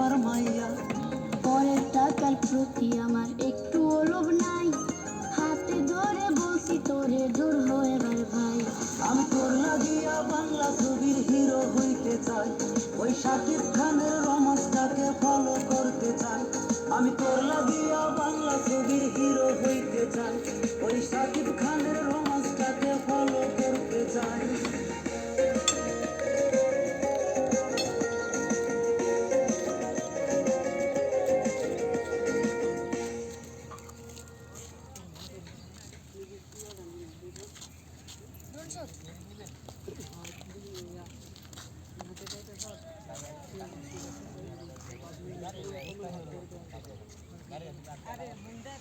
আমার মাইয়া। পরের টাকার প্রতি আমার একটু লোভ নাই, হাতে ধরে বলছি তোরে দূর হয়ে এবার ভাই। আমি তোর লাগিয়া বাংলা ছবির হিরো হইতে চাই, ওই শাকিব খানের রোমান্সটাকে ফলো করতে চাই। আমি তোর লাগিয়া বাংলা ছবির হিরো হইতে চাই, ওই শাকিব খানের রোমান্সটাকে ফলো করতে চাই। আরে মুন্ডা